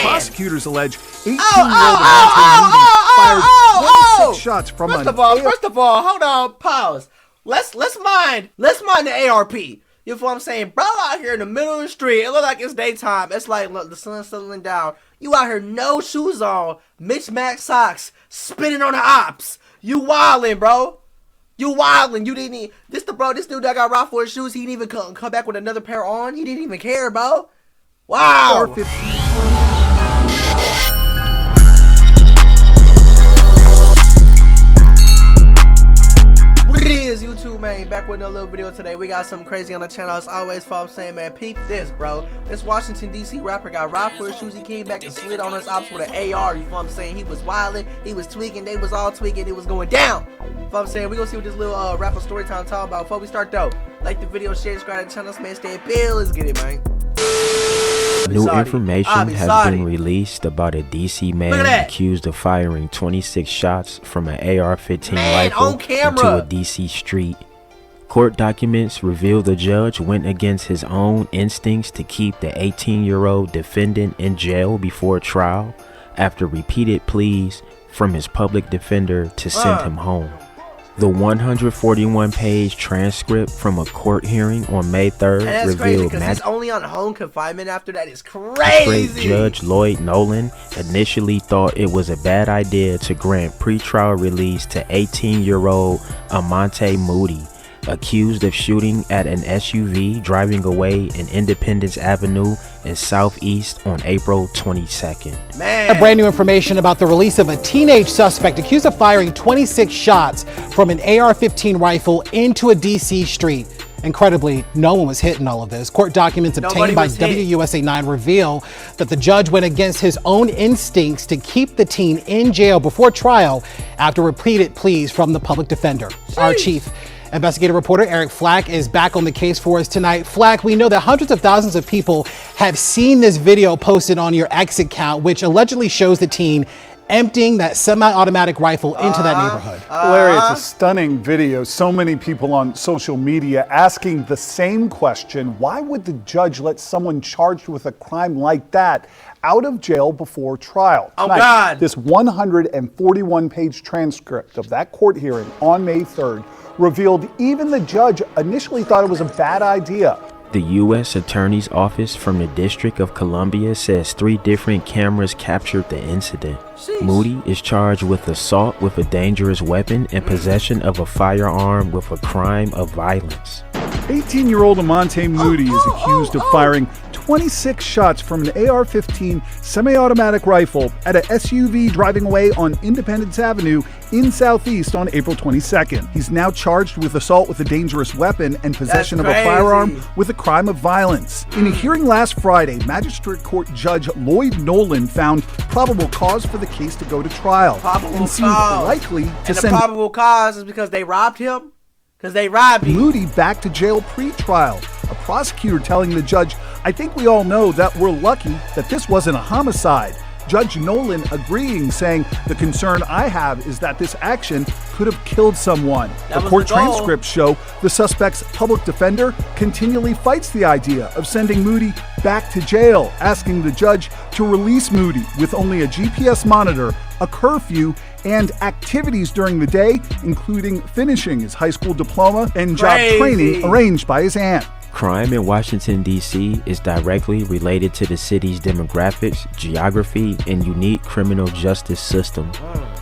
Prosecutors allege 18-year-old fired 26 shots from First of all, hold on, pause. Let's mind the ARP. You know what I'm saying? Bro out here in the middle of the street, it look like it's daytime. It's like, look, the sun's settling down. You out here, no shoes on, mismatched socks, spitting on the ops. You wildin', bro. You wildin'. You didn't even, this dude that got robbed for his shoes, he didn't even come back with another pair on. He didn't even care, bro. Wow. What it is, YouTube, man? Back with another little video today. We got something crazy on the channel. As always, I'm saying, man, peep this, bro. This Washington, D.C. rapper got robbed for his shoes. He came back and slid on his ops with an AR. You know what I'm saying? He was wildin'. He was tweaking. They was all tweaking. It was going down. You know what I'm saying? We gonna see what this little rapper story time talking about. Before we start, though, like the video, share, subscribe to the channel, man. Stay bill. Let's get it, man. New information has been released about a DC man accused of firing 26 shots from an AR-15 rifle into a DC street. Court documents reveal the judge went against his own instincts to keep the 18-year-old defendant in jail before trial after repeated pleas from his public defender to send him home. The 141-page transcript from a court hearing on May 3rd revealed he's only on home confinement after that. Is crazy. Judge Lloyd Nolan initially thought it was a bad idea to grant pretrial release to 18-year-old Amante Moody, accused of shooting at an SUV driving away in Independence Avenue in Southeast on April 22nd. Brand new information about the release of a teenage suspect accused of firing 26 shots from an AR-15 rifle into a DC street. Incredibly, no one was hit in all of this. Court documents obtained by WUSA 9 reveal that the judge went against his own instincts to keep the teen in jail before trial after repeated pleas from the public defender. Our chief investigative reporter Eric Flack is back on the case for us tonight. Flack, we know that hundreds of thousands of people have seen this video posted on your X account, which allegedly shows the teen emptying that semi-automatic rifle into that neighborhood. Larry, it's a stunning video. So many people on social media asking the same question. Why would the judge let someone charged with a crime like that out of jail before trial? Tonight, this 141-page transcript of that court hearing on May 3rd revealed even the judge initially thought it was a bad idea. The U.S. Attorney's Office from the District of Columbia says 3 different cameras captured the incident. Moody is charged with assault with a dangerous weapon and possession of a firearm with a crime of violence. 18-year-old Amante Moody is accused of firing 26 shots from an AR-15 semi-automatic rifle at a SUV driving away on Independence Avenue in Southeast on April 22nd. He's now charged with assault with a dangerous weapon and possession of a firearm with a crime of violence. In a hearing last Friday, Magistrate Court Judge Lloyd Nolan found probable cause for the case to go to trial and seemed likely to send the probable cause is because they robbed him? Because they robbed him. Moody back to jail pre-trial. A prosecutor telling the judge, "I think we all know that we're lucky that this wasn't a homicide." Judge Nolan agreeing, saying, "The concern I have is that this action could have killed someone." The court transcripts show the suspect's public defender continually fights the idea of sending Moody back to jail, asking the judge to release Moody with only a GPS monitor, a curfew, and activities during the day, including finishing his high school diploma and job training arranged by his aunt. Crime in Washington, D.C. is directly related to the city's demographics, geography, and unique criminal justice system.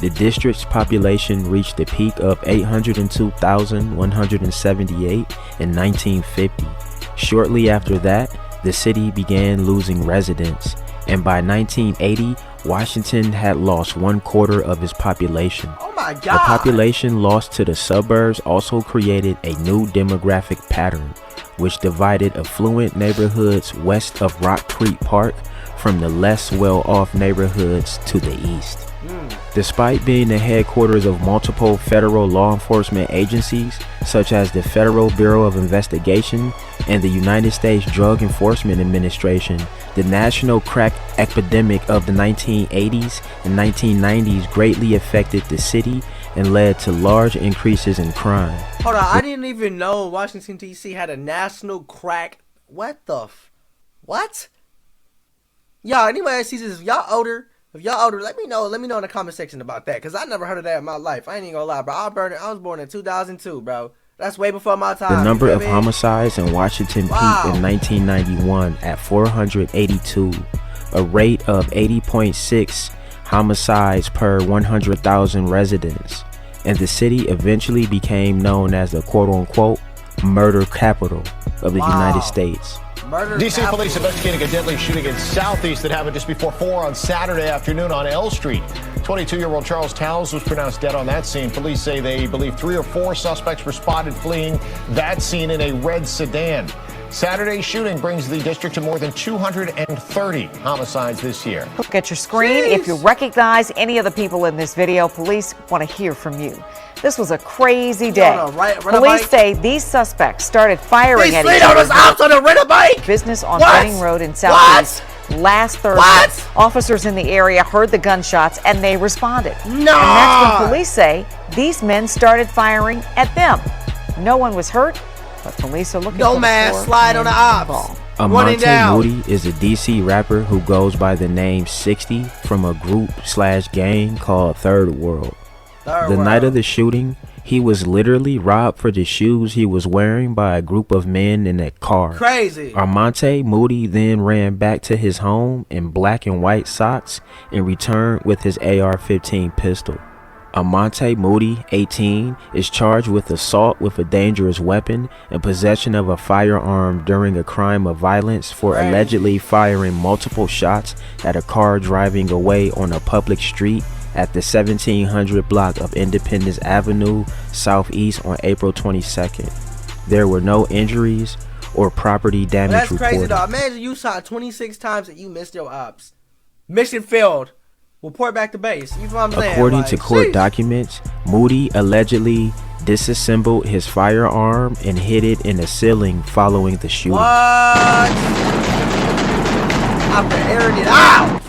The district's population reached a peak of 802,178 in 1950. Shortly after that, the city began losing residents, and by 1980, Washington had lost 1/4 of its population. Oh my God. The population lost to the suburbs also created a new demographic pattern, which divided affluent neighborhoods west of Rock Creek Park from the less well-off neighborhoods to the east. Despite being the headquarters of multiple federal law enforcement agencies, such as the Federal Bureau of Investigation and the United States Drug Enforcement Administration, the national crack epidemic of the 1980s and 1990s greatly affected the city and led to large increases in crime. Hold on, I didn't even know Washington, D.C. had a national crack. What? Y'all, anybody that sees this, if y'all older, let me know in the comment section about that, because I never heard of that in my life. I ain't even gonna lie, bro. I was born in 2002, bro. That's way before my time. The number of homicides in Washington peaked in 1991 at 482, a rate of 80.6 homicides per 100,000 residents, and the city eventually became known as the quote-unquote murder capital of the United States. DC police investigating a deadly shooting in Southeast that happened just before 4 on Saturday afternoon on L Street. 22-year-old Charles Towles was pronounced dead on that scene. Police say they believe 3 or 4 suspects were spotted fleeing that scene in a red sedan. Saturday's shooting brings the district to more than 230 homicides this year. Look at your screen. If you recognize any of the people in this video, police want to hear from you. This was a crazy day. Police say these suspects started firing at each other. Business on Benning Road in Southeast last Thursday. Officers in the area heard the gunshots and they responded. And that's when police say these men started firing at them. No one was hurt, but police are looking for slide on the Opps. Amonte Moody is a DC rapper who goes by the name 60 from a group/gang called Third World. The night of the shooting, he was literally robbed for the shoes he was wearing by a group of men in a car. Crazy. Amonte Moody then ran back to his home in black and white socks and returned with his AR-15 pistol. Amonte Moody, 18, is charged with assault with a dangerous weapon and possession of a firearm during a crime of violence for allegedly firing multiple shots at a car driving away on a public street at the 1700 block of Independence Avenue Southeast on April 22nd. There were no injuries or property damage reported. That's crazy, dog. Imagine you shot 26 times and you missed your ops. Mission failed. Report back to base. You know what I'm saying? According to court documents, Moody allegedly disassembled his firearm and hid it in a ceiling following the shooting. What? After airing it out.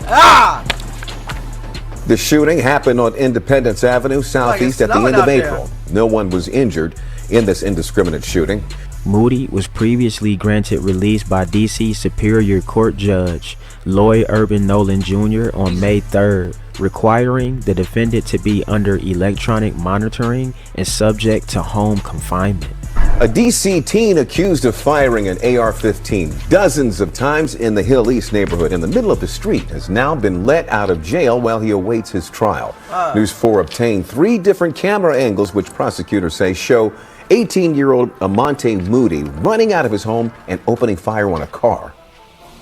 The shooting happened on Independence Avenue Southeast at the end of April. No one was injured in this indiscriminate shooting. Moody was previously granted release by D.C. Superior Court Judge Lloyd Urban Nolan Jr. on May 3rd, requiring the defendant to be under electronic monitoring and subject to home confinement. A D.C. teen accused of firing an AR-15 dozens of times in the Hill East neighborhood in the middle of the street has now been let out of jail while he awaits his trial. News 4 obtained 3 different camera angles which prosecutors say show 18-year-old Amonte Moody running out of his home and opening fire on a car.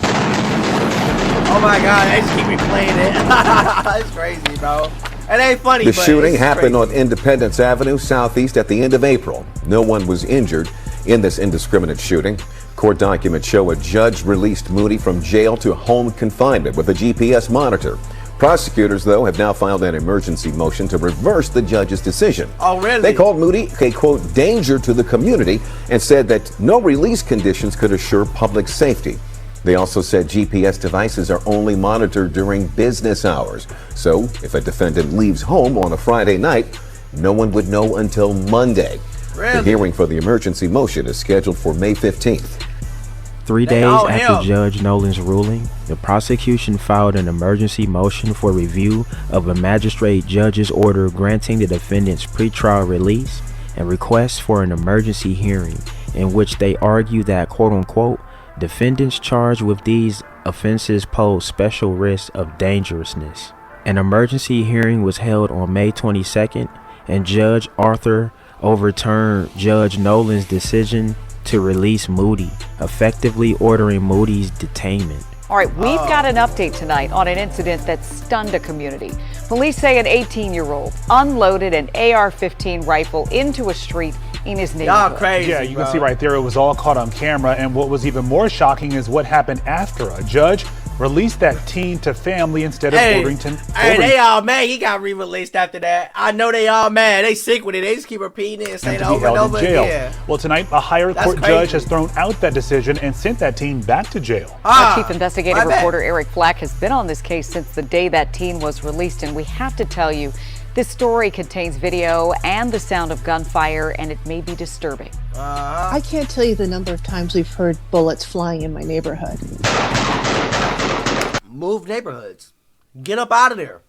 Oh my God, they just keep replaying it. It's crazy, bro. It ain't funny, The shooting happened on Independence Avenue Southeast at the end of April. No one was injured in this indiscriminate shooting. Court documents show a judge released Moody from jail to home confinement with a GPS monitor. Prosecutors, though, have now filed an emergency motion to reverse the judge's decision. Oh, really? They called Moody a, quote, danger to the community and said that no release conditions could assure public safety. They also said GPS devices are only monitored during business hours. So if a defendant leaves home on a Friday night, no one would know until Monday. Really? The hearing for the emergency motion is scheduled for May 15th. 3 days after Judge Nolan's ruling, the prosecution filed an emergency motion for review of a magistrate judge's order granting the defendant's pretrial release and requests for an emergency hearing in which they argue that, quote-unquote, defendants charged with these offenses pose special risk of dangerousness. An emergency hearing was held on May 22nd, and Judge Arthur overturned Judge Nolan's decision to release Moody, effectively ordering Moody's detainment. All right, we've got an update tonight on an incident that stunned a community. Police say an 18-year-old unloaded an AR-15 rifle into a street in his neighborhood. Y'all crazy, yeah, you can see right there, it was all caught on camera. And what was even more shocking is what happened after. A judge released that teen to family instead of ordering. Hey, they all mad. He got re-released after that. I know they all mad. They sick with it. They just keep repeating it and saying it over and over again. Well, tonight, a higher court judge has thrown out that decision and sent that teen back to jail. Our chief investigative reporter Eric Flack has been on this case since the day that teen was released, and we have to tell you, this story contains video and the sound of gunfire, and it may be disturbing. I can't tell you the number of times we've heard bullets flying in my neighborhood. move neighborhoods. Get up out of there.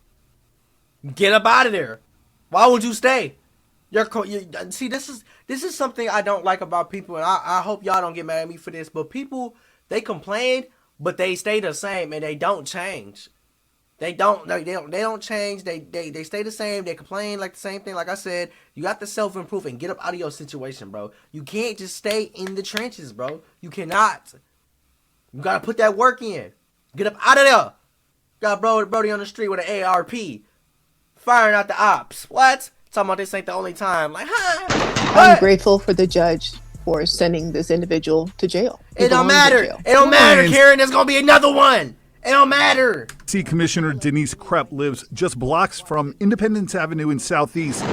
Get up out of there. Why would you stay? See, this is something I don't like about people, and I hope y'all don't get mad at me for this, but people, they complain, but they stay the same, and they don't change. They don't change. They stay the same. They complain like the same thing. Like I said, you got to self-improve and get up out of your situation, bro. You can't just stay in the trenches, bro. You cannot. You got to put that work in. Get up out of there. Got Brody on the street with an ARP. Firing out the ops. What? Talking about this ain't the only time. Like, huh? I'm grateful for the judge for sending this individual to jail. It don't matter. It don't matter, Karen. There's going to be another one. It don't matter. See, Commissioner Denise Krepp lives just blocks from Independence Avenue in Southeast,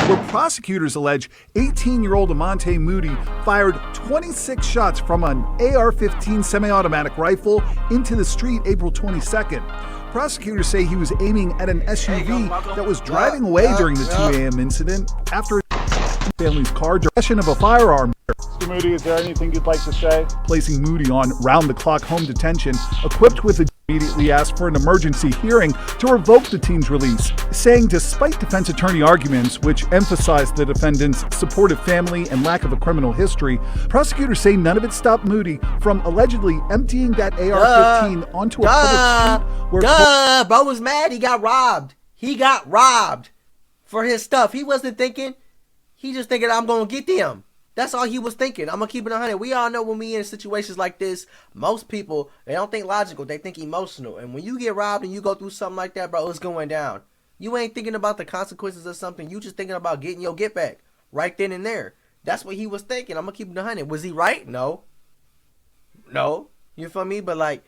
where prosecutors allege 18-year-old Amonte Moody fired 26 shots from an AR-15 semi-automatic rifle into the street April 22nd. Prosecutors say he was aiming at an SUV that was driving away during the 2 a.m. incident after family's car. Possession of a firearm. Mr. Moody, is there anything you'd like to say? Placing Moody on round-the-clock home detention, equipped with a immediately asked for an emergency hearing to revoke the teen's release, saying despite defense attorney arguments which emphasized the defendant's supportive family and lack of a criminal history, prosecutors say none of it stopped Moody from allegedly emptying that AR-15 onto a public street where bro was mad. He got robbed. He got robbed for his stuff. He wasn't thinking. He just thinking, I'm going to get them. That's all he was thinking. I'm going to keep it 100. We all know when we in situations like this, most people, they don't think logical. They think emotional. And when you get robbed and you go through something like that, bro, it's going down. You ain't thinking about the consequences of something. You just thinking about getting your get back right then and there. That's what he was thinking. I'm going to keep it 100. Was he right? No. No. You feel me? But like,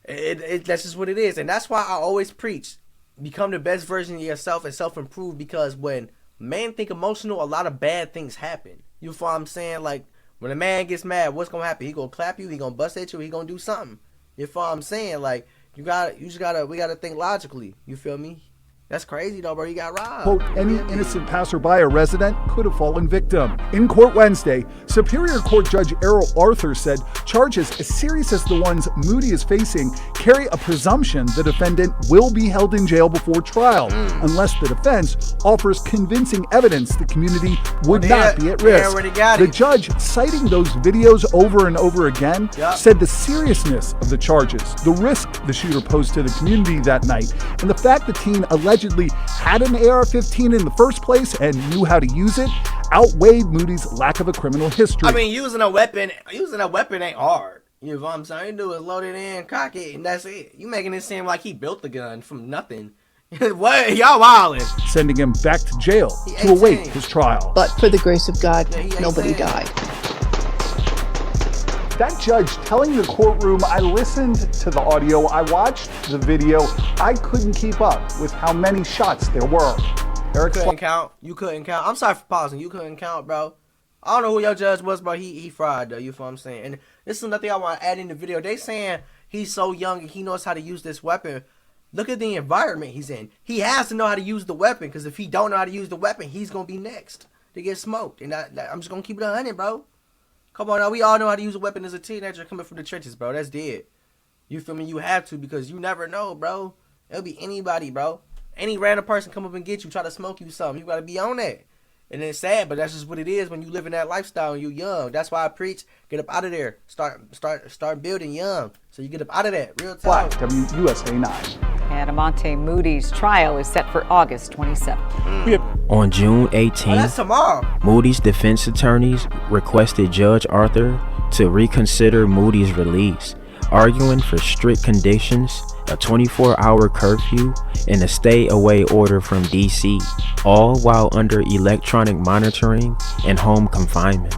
that's just what it is. And that's why I always preach, become the best version of yourself and self-improve, because when men think emotional, a lot of bad things happen. You feel what I'm saying? Like, when a man gets mad, what's gonna happen? He gonna clap you, he gonna bust at you, he gonna do something. You feel what I'm saying? Like, we gotta think logically. You feel me? That's crazy though, bro. You got robbed. Quote, any innocent passerby or resident could have fallen victim. In court Wednesday, Superior Court Judge Errol Arthur said charges as serious as the ones Moody is facing carry a presumption the defendant will be held in jail before trial, unless the defense offers convincing evidence the community would not be at risk. The judge, citing those videos over and over again, said the seriousness of the charges, the risk the shooter posed to the community that night, and the fact the teen allegedly had an AR-15 in the first place and knew how to use it outweighed Moody's lack of a criminal history. I mean, using a weapon ain't hard. You know what I'm saying? You do is load it in, cock it, and that's it. You making it seem like he built the gun from nothing. What? Y'all wildin'. Sending him back to jail to await his trial. But for the grace of God, nobody died. That judge telling the courtroom, I listened to the audio, I watched the video, I couldn't keep up with how many shots there were. Eric, you couldn't count. I'm sorry for pausing. You couldn't count, bro. I don't know who your judge was, but he fried though. You feel what I'm saying? And this is another thing I want to add in the video. They saying he's so young and he knows how to use this weapon. Look at the environment he's in. He has to know how to use the weapon, because if he don't know how to use the weapon, he's gonna be next to get smoked. And I'm just gonna keep it 100, bro. Come on now, we all know how to use a weapon as a teenager coming from the trenches, bro. That's dead. You feel me? You have to, because you never know, bro. It'll be anybody, bro. Any random person come up and get you, try to smoke you something. You gotta be on that. And it's sad, but that's just what it is when you live in that lifestyle and you're young. That's why I preach, get up out of there. Start building young. So you get up out of that. Real time. WUSA 9. And Amonte Moody's trial is set for August 27th. On June 18th, that's tomorrow. Moody's defense attorneys requested Judge Arthur to reconsider Moody's release, arguing for strict conditions, a 24-hour curfew, and a stay-away order from D.C., all while under electronic monitoring and home confinement.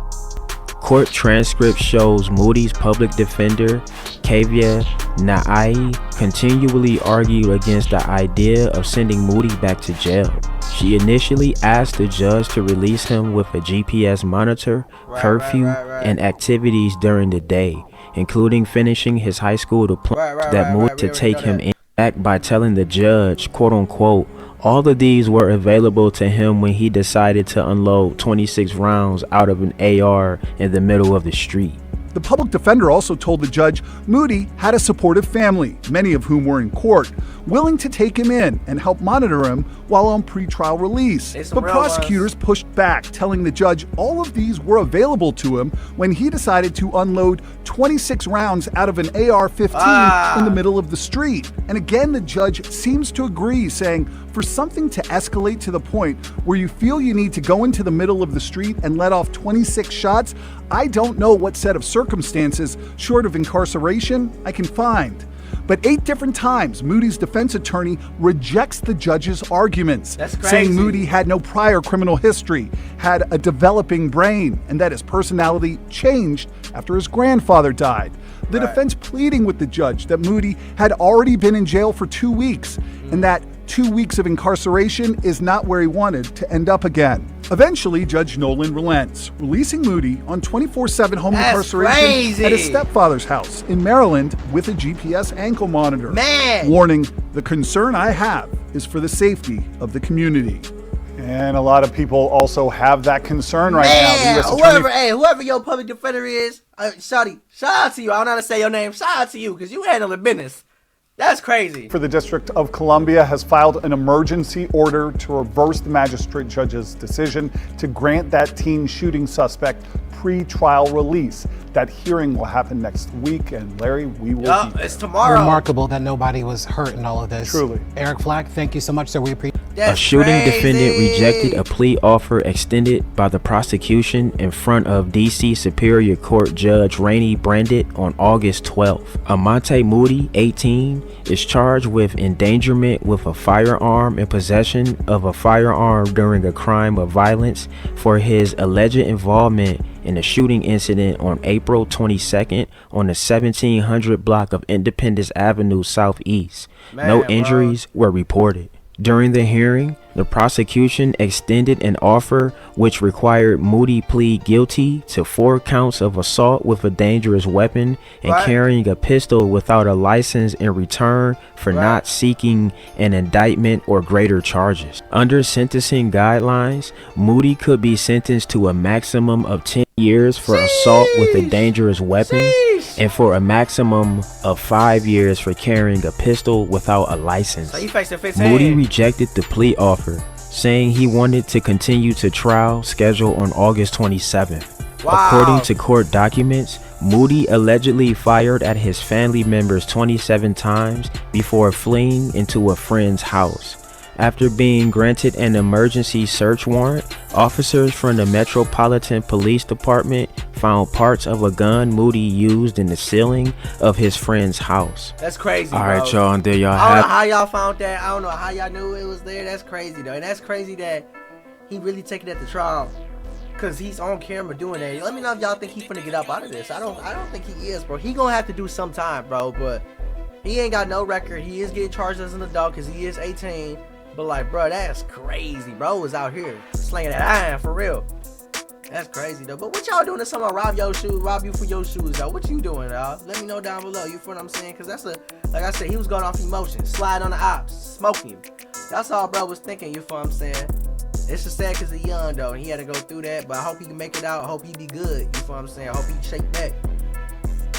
Court transcript shows Moody's public defender, Kavya Naai, continually argued against the idea of sending Moody back to jail. She initially asked the judge to release him with a GPS monitor, curfew, and activities during the day, including finishing his high school diploma that moved to take him in back by telling the judge, quote-unquote, all of these were available to him when he decided to unload 26 rounds out of an AR in the middle of the street. The public defender also told the judge Moody had a supportive family, many of whom were in court, willing to take him in and help monitor him while on pretrial release. But prosecutors pushed back, telling the judge all of these were available to him when he decided to unload 26 rounds out of an AR-15 in the middle of the street. And again, the judge seems to agree, saying, for something to escalate to the point where you feel you need to go into the middle of the street and let off 26 shots, I don't know what set of circumstances, short of incarceration, I can find. But 8 different times, Moody's defense attorney rejects the judge's arguments, saying Moody had no prior criminal history, had a developing brain, and that his personality changed after his grandfather died. The defense pleading with the judge that Moody had already been in jail for 2 weeks, and that 2 weeks of incarceration is not where he wanted to end up again. Eventually, Judge Nolan relents, releasing Moody on 24/7 home incarceration at his stepfather's house in Maryland with a GPS ankle monitor. Warning, the concern I have is for the safety of the community. And a lot of people also have that concern right now. Whoever your public defender is, shout out to you. I don't know how to say your name. Shout out to you because you handle the business. That's crazy. For the District of Columbia has filed an emergency order to reverse the magistrate judge's decision to grant that teen shooting suspect pre-trial release. That hearing will happen next week, and Larry, we will be there. It's tomorrow. Remarkable that nobody was hurt in all of this. Truly. Eric Flack, thank you so much, sir. We appreciate it. A shooting defendant rejected a plea offer extended by the prosecution in front of D.C. Superior Court Judge Rainey Brandit on August 12th. Amante Moody, 18, is charged with endangerment with a firearm and possession of a firearm during a crime of violence for his alleged involvement in a shooting incident on April 22nd on the 1700 block of Independence Avenue Southeast. No injuries were reported. During the hearing, the prosecution extended an offer which required Moody plead guilty to 4 counts of assault with a dangerous weapon and carrying a pistol without a license in return for not seeking an indictment or greater charges. Under sentencing guidelines, Moody could be sentenced to a maximum of 10 years for assault with a dangerous weapon and for a maximum of 5 years for carrying a pistol without a license. So you facing 15. Moody rejected the plea offer, saying he wanted to continue to trial scheduled on August 27th. According to court documents, Moody allegedly fired at his family members 27 times before fleeing into a friend's house. After being granted an emergency search warrant, officers from the Metropolitan Police Department found parts of a gun Moody used in the ceiling of his friend's house. That's crazy, All right, y'all, and there y'all I don't have know how y'all found that. I don't know how y'all knew it was there. That's crazy, though. And that's crazy that he really taking it at the trial because he's on camera doing that. Let me know if y'all think he's finna get up out of this. I don't think he is, bro. He gonna have to do some time, bro, but he ain't got no record. He is getting charged as an adult because he is 18. But like, bro, that's crazy. Bro was out here slinging that iron for real. That's crazy though. But what y'all doing if someone rob your shoes, rob you for your shoes, though? What you doing, y'all? Let me know down below. You feel what I'm saying? Cause that's like I said, he was going off emotion. Slide on the ops, smoking him. That's all bro was thinking. You feel what I'm saying? It's just sad cause he's young though, and he had to go through that. But I hope he can make it out. I hope he be good. You feel what I'm saying? I hope he shake back.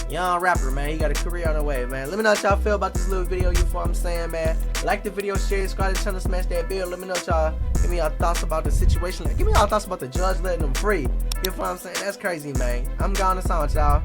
Young rapper, man. He got a career on the way, man. Let me know what y'all feel about this little video. You feel what I'm saying, man? Like the video, share, subscribe to the channel, smash that bell. Let me know what y'all. Give me your thoughts about the situation. Give me your thoughts about the judge letting them free. You feel what I'm saying? That's crazy, man. I'm gone to sound, y'all.